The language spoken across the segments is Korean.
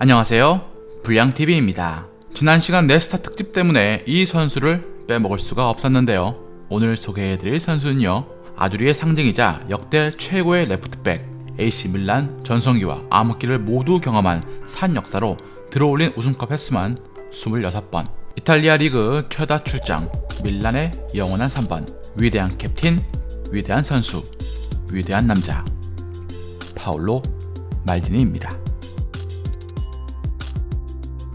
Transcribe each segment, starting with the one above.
안녕하세요, 불량TV입니다. 지난 시간 네스타 특집 때문에 이 선수를 빼먹을 수가 없었는데요. 오늘 소개해드릴 선수는요, 아주리의 상징이자 역대 최고의 레프트백, AC 밀란 전성기와 암흑기를 모두 경험한 산 역사로 들어올린 우승컵 횟수만 26번, 이탈리아 리그 최다 출장, 밀란의 영원한 3번, 위대한 캡틴, 위대한 선수, 위대한 남자, 파올로 말디니입니다.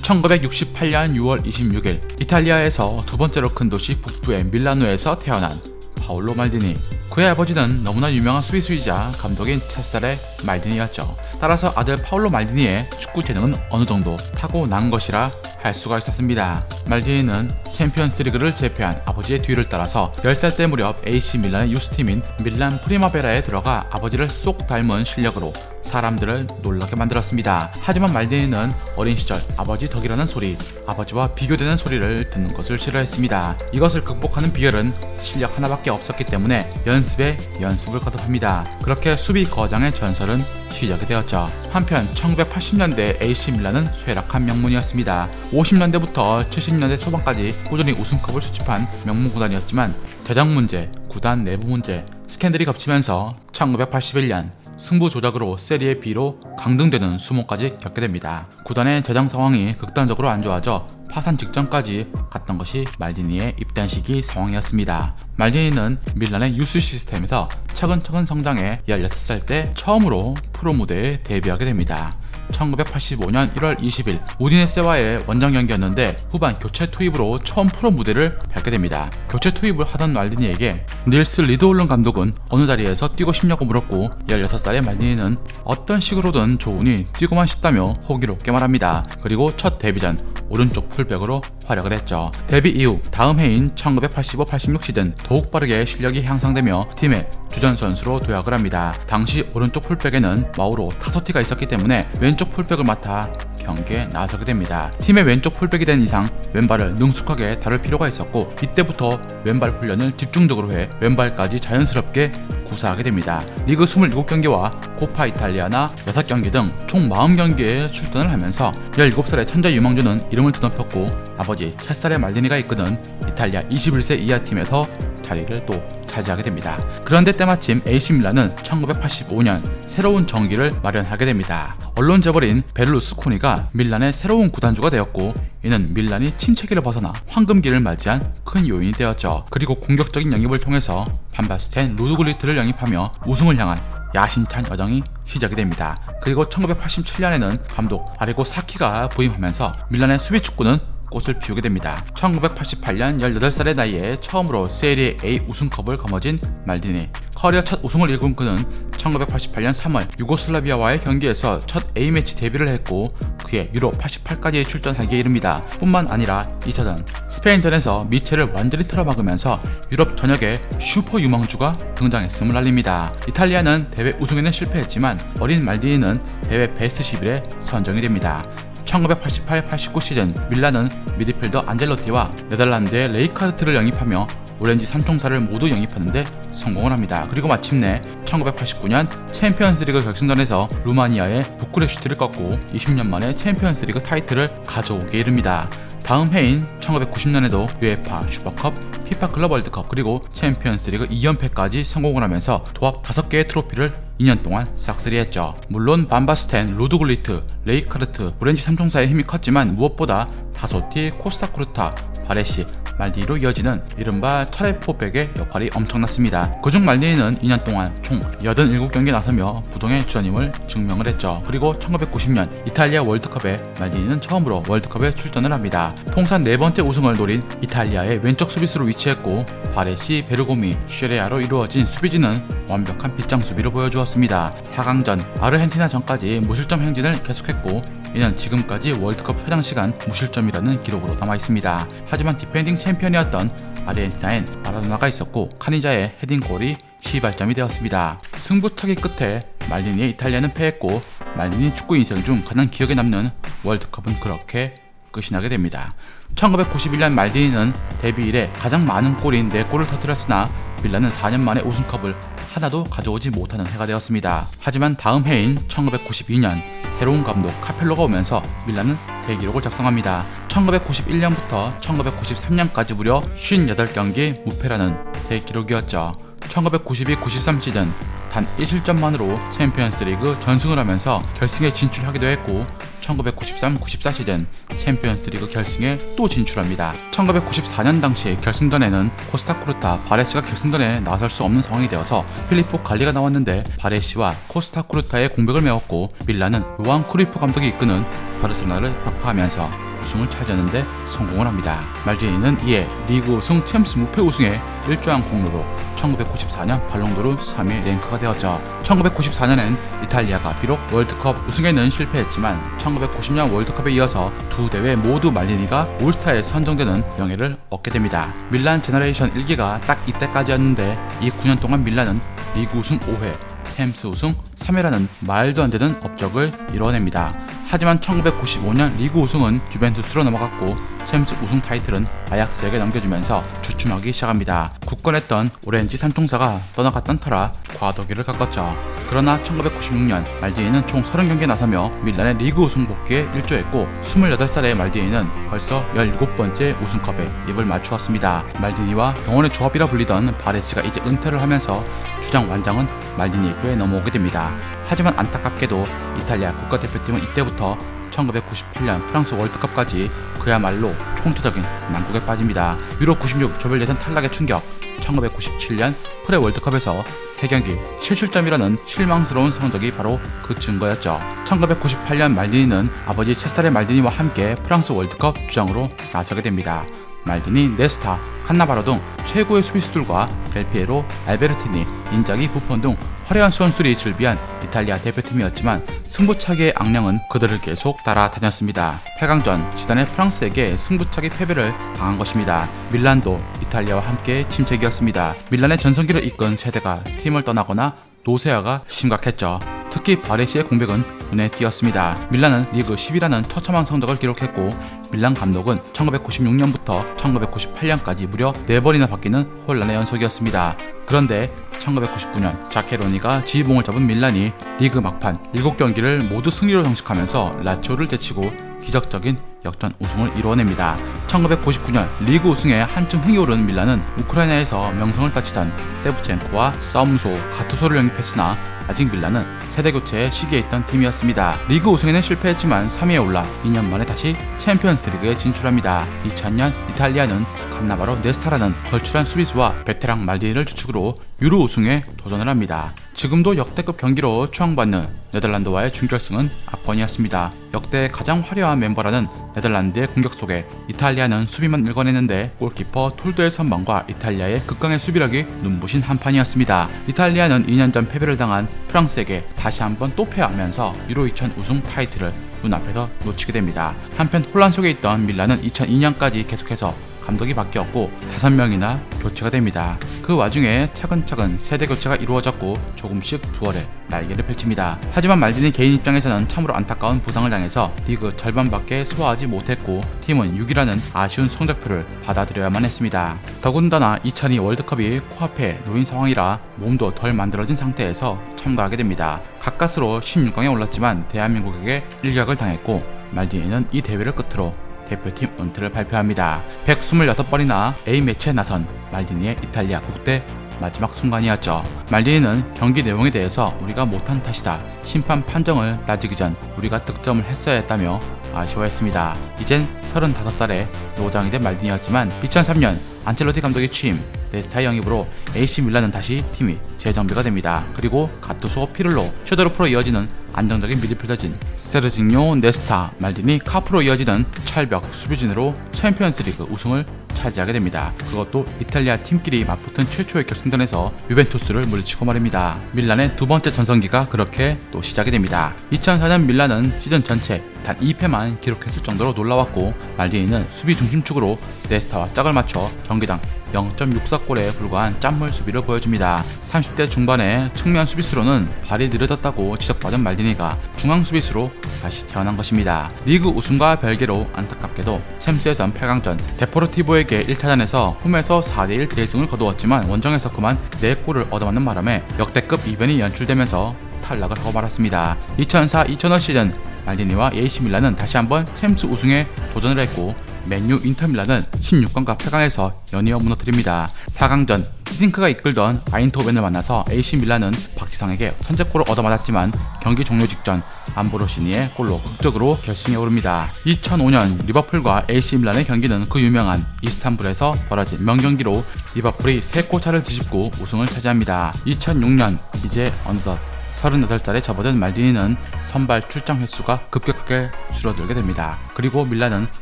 1968년 6월 26일 이탈리아에서 두 번째로 큰 도시 북부의 밀라노에서 태어난 파올로 말디니. 그의 아버지는 너무나 유명한 수비수이자 감독인 체사레 말디니였죠. 따라서 아들 파올로 말디니의 축구 재능은 어느 정도 타고난 것이라 할 수가 있었습니다. 말디니는 챔피언스 리그를 제패한 아버지의 뒤를 따라서 10살 때 무렵 AC 밀란의 유스팀인 밀란 프리마베라에 들어가 아버지를 쏙 닮은 실력으로 사람들을 놀라게 만들었습니다. 하지만 말디니는 어린 시절 아버지 덕이라는 소리, 아버지와 비교되는 소리를 듣는 것을 싫어했습니다. 이것을 극복하는 비결은 실력 하나밖에 없었기 때문에 연습에 연습을 거듭합니다. 그렇게 수비 거장의 전설은 시작이 되었죠. 한편 1980년대 AC 밀란은 쇠락한 명문이었습니다. 50년대부터 70년대 초반까지 꾸준히 우승컵을 수집한 명문 구단이었지만 재정 문제, 구단 내부 문제, 스캔들이 겹치면서 1981년 승부 조작으로 세리에 B로 강등되는 수모까지 겪게 됩니다. 구단의 재정 상황이 극단적으로 안 좋아져 파산 직전까지 갔던 것이 말디니의 입단 시기 상황이었습니다. 말디니는 밀란의 유스 시스템에서 차근차근 성장해 16살 때 처음으로 프로 무대에 데뷔하게 됩니다. 1985년 1월 20일 우디네세와의 원정 경기였는데 후반 교체 투입으로 처음 프로 무대를 밟게 됩니다. 교체 투입을 하던 말디니에게 닐스 리드홀른 감독은 어느 자리에서 뛰고 싶냐고 물었고 16살의 말디니는 어떤 식으로든 좋으니 뛰고만 싶다며 호기롭게 말합니다. 그리고 첫 데뷔전 오른쪽 풀백으로 활약을 했죠. 데뷔 이후 다음 해인 1985-86 시즌 더욱 빠르게 실력이 향상되며 팀의 주전 선수로 도약을 합니다. 당시 오른쪽 풀백에는 마우로 타소티가 있었기 때문에 왼쪽 풀백을 맡아 경기에 나서게 됩니다. 팀의 왼쪽 풀백이 된 이상 왼발을 능숙하게 다룰 필요가 있었고 이때부터 왼발 훈련을 집중적으로 해 왼발까지 자연스럽게 구사하게 됩니다. 리그 27경기와 코파 이탈리아나 6경기 등 총 40경기에 출전을 하면서 17살의 천재 유망주는 이름을 드높였고 아버지 체사레 말디니가 이끄는 이탈리아 21세 이하 팀에서 자리를 또 차지하게 됩니다. 그런데 때마침 AC 밀란은 1985년 새로운 정기를 마련하게 됩니다. 언론 재벌인 베를루스코니가 밀란의 새로운 구단주가 되었고 이는 밀란이 침체기를 벗어나 황금기를 맞이한 큰 요인이 되었죠. 그리고 공격적인 영입을 통해서 반바스텐 루드굴리트를 영입하며 우승을 향한 야심찬 여정이 시작이 됩니다. 그리고 1987년에는 감독 아리고 사키가 부임하면서 밀란의 수비 축구는 꽃을 피우게 됩니다. 1988년 18살의 나이에 처음으로 세리에 A 우승컵을 거머쥔 말디니. 커리어 첫 우승을 이룬 그는 1988년 3월 유고슬라비아와의 경기에서 첫 A매치 데뷔를 했고 그해 유로 88까지 출전하기에 이릅니다. 뿐만 아니라 2차전 스페인전에서 미첼을 완전히 틀어막으면서 유럽 전역에 슈퍼 유망주가 등장했음을 알립니다. 이탈리아는 대회 우승에는 실패했지만 어린 말디니는 대회 베스트 11에 선정이 됩니다. 1988-89 시즌 밀란은 미드필더 안젤로티와 네덜란드의 레이카르트를 영입하며 오렌지 삼총사를 모두 영입하는데 성공을 합니다. 그리고 마침내 1989년 챔피언스리그 결승전에서 루마니아의 부쿠레슈티를 꺾고 20년 만에 챔피언스리그 타이틀을 가져오게 이릅니다. 다음 해인 1990년에도 UEFA 슈퍼컵, 피파 클럽 월드컵 그리고 챔피언스리그 2연패까지 성공을 하면서 도합 5개의 트로피를 2년 동안 싹쓸이했죠. 물론 반바스텐, 루드굴리트, 레이카르트, 오렌지 삼총사의 힘이 컸지만 무엇보다 타소티, 코스타쿠르타, 바레시, 말디니로 이어지는 이른바 차레포백의 역할이 엄청났습니다. 그중 말디니는 2년 동안 총 87경기에 나서며 부동의 주전임을 증명을 했죠. 그리고 1990년 이탈리아 월드컵에 말디니는 처음으로 월드컵에 출전을 합니다. 통산 4번째 우승을 노린 이탈리아의 왼쪽 수비수로 위치했고 바레시, 베르고미, 쉐레아로 이루어진 수비진은 완벽한 빗장 수비를 보여주었습니다. 4강전 아르헨티나전까지 무실점 행진을 계속했고 이는 지금까지 월드컵 최장 시간 무실점이라는 기록으로 남아있습니다. 하지만 디펜딩 챔피언이었던 아르헨티나엔 마라도나가 있었고 카니자의 헤딩골이 시발점이 되었습니다. 승부차기 끝에 말디니의 이탈리아는 패했고 말디니 축구 인생 중 가장 기억에 남는 월드컵은 그렇게 끝이 나게 됩니다. 1991년 말디니는 데뷔 이래 가장 많은 골인 4골을 터뜨렸으나 밀란은 4년 만에 우승컵을 하나도 가져오지 못하는 해가 되었습니다. 하지만 다음 해인 1992년 새로운 감독 카펠로가 오면서 밀란은 대기록을 작성합니다. 1991년부터 1993년까지 무려 58경기 무패라는 대기록이었죠. 1992-93 시즌 단 1실점만으로 챔피언스리그 전승을 하면서 결승에 진출하기도 했고 1993-94 시즌 챔피언스리그 결승에 또 진출합니다. 1994년 당시 결승전에는 코스타쿠르타, 바레시가 결승전에 나설 수 없는 상황이 되어서 필리포 갈리가 나왔는데 바레시와 코스타쿠르타의 공백을 메웠고 밀란은 요한 크루이프 감독이 이끄는 바르셀로나를 격파하면서 우승을 차지하는데 성공을 합니다. 말디니는 이에 리그 우승, 챔스 무패 우승에 일조한 공로로 1994년 발롱도르 3위에 랭크가 되었죠. 1994년엔 이탈리아가 비록 월드컵 우승에는 실패했지만 1990년 월드컵에 이어서 두 대회 모두 말디니가 올스타에 선정되는 명예를 얻게 됩니다. 밀란 제너레이션 1기가 딱 이때까지였는데 이 9년 동안 밀란은 리그 우승 5회, 챔스 우승 3회라는 말도 안 되는 업적을 이뤄냅니다. 하지만 1995년 리그 우승은 주벤투스로 넘어갔고 챔스 우승 타이틀은 아약스에게 넘겨주면서 주춤하기 시작합니다. 굳건했던 오렌지 삼총사가 떠나갔던 터라 과도기를 깎았죠. 그러나 1996년 말디니는 총 30경기에 나서며 밀란의 리그 우승 복귀에 일조했고 28살의 말디니는 벌써 17번째 우승컵에 입을 맞추었습니다. 말디니와 병원의 조합이라 불리던 바레시가 이제 은퇴를 하면서 주장 완장은 말디니에게 넘어오게 됩니다. 하지만 안타깝게도 이탈리아 국가대표팀은 이때부터 1998년 프랑스 월드컵까지 그야말로 총체적인 난국에 빠집니다. 유로 96 조별 예선 탈락의 충격, 1997년 프레 월드컵에서 3경기 7실점이라는 실망스러운 성적이 바로 그 증거였죠. 1998년 말디니는 아버지 체사레 말디니와 함께 프랑스 월드컵 주장으로 나서게 됩니다. 말디니, 네스타, 칸나바로 등 최고의 수비수들과 델피에로, 알베르티니, 인자기, 부폰 등 화려한 선수들이 즐비한 이탈리아 대표팀이었지만 승부차기의 악령은 그들을 계속 따라다녔습니다. 8강전 지단의 프랑스에게 승부차기 패배를 당한 것입니다. 밀란도 이탈리아와 함께 침체기였습니다. 밀란의 전성기를 이끈 세대가 팀을 떠나거나 노쇠화가 심각했죠. 특히 바레시의 공백은 눈에 띄었습니다. 밀란은 리그 10위라는 처참한 성적을 기록했고 밀란 감독은 1996년부터 1998년까지 무려 4번이나 바뀌는 혼란의 연속이었습니다. 그런데 1999년 자케로니가 지휘봉을 잡은 밀란이 리그 막판 7경기를 모두 승리로 정식하면서 라치오를 제치고 기적적인 역전 우승을 이루어냅니다. 1999년 리그 우승에 한층 흥이 오른 밀란은 우크라이나에서 명성을 떨치던 세브첸코와 싸움소, 가투소를 영입했으나 아직 밀란은 세대교체의 시기에 있던 팀이었습니다. 리그 우승에는 실패했지만 3위에 올라 2년 만에 다시 챔피언스리그에 진출합니다. 2000년 이탈리아는 칸나바로 네스타라는 걸출한 수비수와 베테랑 말디니를 주축으로 유로 우승에 도전을 합니다. 지금도 역대급 경기로 추앙받는 네덜란드와의 준결승은 압권이었습니다. 역대 가장 화려한 멤버라는 네덜란드의 공격 속에 이탈리아는 수비만 읽어내는데 골키퍼 톨드의 선방과 이탈리아의 극강의 수비력이 눈부신 한판이었습니다. 이탈리아는 2년 전 패배를 당한 프랑스에게 다시 한번 또 패하면서 유로 2000 우승 타이틀을 눈앞에서 놓치게 됩니다. 한편 혼란 속에 있던 밀란은 2002년까지 계속해서 감독이 바뀌었고 5명이나 교체가 됩니다. 그 와중에 차근차근 세대 교체가 이루어졌고 조금씩 부활의 날개를 펼칩니다. 하지만 말디니 개인 입장에서는 참으로 안타까운 부상을 당해서 리그 절반밖에 소화하지 못했고 팀은 6위라는 아쉬운 성적표를 받아들여야만 했습니다. 더군다나 2002 월드컵이 코앞에 놓인 상황이라 몸도 덜 만들어진 상태에서 참가하게 됩니다. 가까스로 16강에 올랐지만 대한민국에게 일격을 당했고 말디니는 이 대회를 끝으로 대표팀 은퇴를 발표합니다. 126번이나 A매치에 나선 말디니의 이탈리아 국대 마지막 순간이었죠. 말디니는 경기 내용에 대해서 우리가 못한 탓이다. 심판 판정을 따지기 전 우리가 득점을 했어야 했다며 아쉬워했습니다. 이젠 35살에 노장이 된 말디니였지만 2003년 안첼로티 감독의 취임, 네스타의 영입으로 AC 밀란은 다시 팀이 재정비가 됩니다. 그리고 가투소, 피를로, 슈더루프로 이어지는 안정적인 미드필더진 세르징요, 네스타, 말디니, 카프로 이어지는 철벽 수비진으로 챔피언스리그 우승을 차지하게 됩니다. 그것도 이탈리아 팀끼리 맞붙은 최초의 결승전에서 유벤투스를 물리치고 말입니다. 밀란의 두 번째 전성기가 그렇게 또 시작이 됩니다. 2004년 밀란은 시즌 전체 단 2패만 기록했을 정도로 놀라웠고 말디니는 수비 중심축으로 네스타와 짝을 맞춰 경기당 0.64골에 불과한 짠물 수비를 보여줍니다. 30대 중반에 측면 수비수로는 발이 느려졌다고 지적받은 말디니가 중앙 수비수로 다시 태어난 것입니다. 리그 우승과 별개로 안타깝게도 챔스에선 8강전 데포르티보에게 1차전에서 홈에서 4대1 대승을 거두었지만 원정에서 그만 4골을 얻어맞는 바람에 역대급 이변이 연출되면서 탈락을 하고 말았습니다. 2004-2005 시즌 말디니와 AC 밀란은 다시 한번 챔스 우승에 도전을 했고 맨유 인터밀란은 16강과 8강에서 연이어 무너뜨립니다. 4강전 히딩크가 이끌던 아인토벤을 만나서 AC 밀란은 박지성에게 선제골을 얻어맞았지만 경기 종료 직전 암브로시니의 골로 극적으로 결승에 오릅니다. 2005년 리버풀과 AC 밀란의 경기는 그 유명한 이스탄불에서 벌어진 명경기로 리버풀이 3골 차를 뒤집고 우승을 차지합니다. 2006년 이제 어느덧 38살에 접어든 말디니는 선발 출장 횟수가 급격하게 줄어들게 됩니다. 그리고 밀란은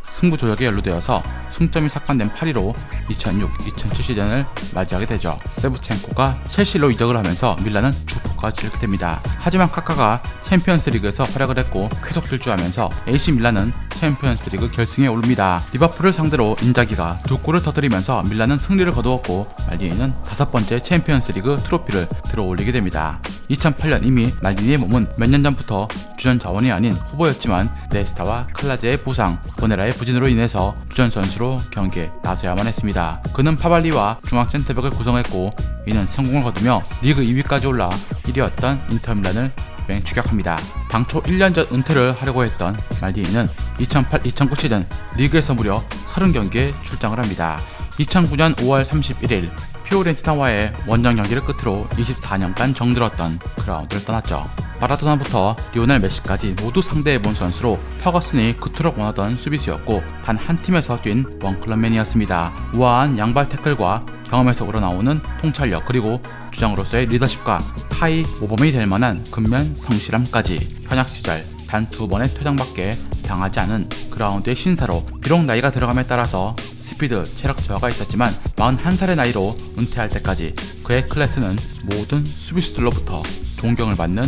승부 조작에 연루되어서 승점이 삭감된 8위로 2006-2007 시즌을 맞이하게 되죠. 세브첸코가 첼시로 이적을 하면서 밀란은 주포가 지르게 됩니다. 하지만 카카가 챔피언스리그에서 활약을 했고 쾌속 질주하면서 AC 밀란은 챔피언스리그 결승에 오릅니다. 리버풀을 상대로 인자기가 2골을 터뜨리면서 밀란은 승리를 거두었고 말디니는 5번째 챔피언스리그 트로피를 들어올리게 됩니다. 2008년 이미 말디니의 몸은 몇 년 전부터 주전 자원이 아닌 후보였지만 네스타와 클라제의 부상, 보네라의 부진으로 인해서 주전 선수로 경기에 나서야만 했습니다. 그는 파발리와 중앙 센터백을 구성했고 이는 성공을 거두며 리그 2위까지 올라 1위였던 인터밀란을 맹추격합니다. 당초 1년 전 은퇴를 하려고 했던 말디니는 2008-2009 시즌 리그에서 무려 30경기에 출장을 합니다. 2009년 5월 31일 피오렌티나와의 원정 경기를 끝으로 24년간 정들었던 그라운드를 떠났죠. 마라도나부터 리오넬 메시까지 모두 상대해본 선수로 퍼거슨이 그토록 원하던 수비수였고 단 한 팀에서 뛴 원클럽맨이었습니다. 우아한 양발 태클과 경험에서 우러나오는 통찰력 그리고 주장으로서의 리더십과 하이 모범이 될 만한 근면 성실함까지 현역 시절 단 2번의 퇴장밖에 당하지 않은 그라운드의 신사로 비록 나이가 들어감에 따라서 스피드, 체력 저하가 있었지만 41살의 나이로 은퇴할 때까지 그의 클래스는 모든 수비수들로부터 존경을 받는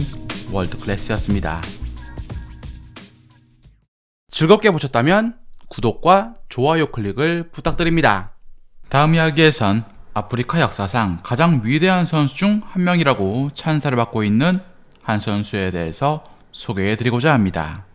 월드 클래스였습니다. 즐겁게 보셨다면 구독과 좋아요 클릭을 부탁드립니다. 다음 이야기에선 아프리카 역사상 가장 위대한 선수 중 한 명이라고 찬사를 받고 있는 한 선수에 대해서 소개해드리고자 합니다.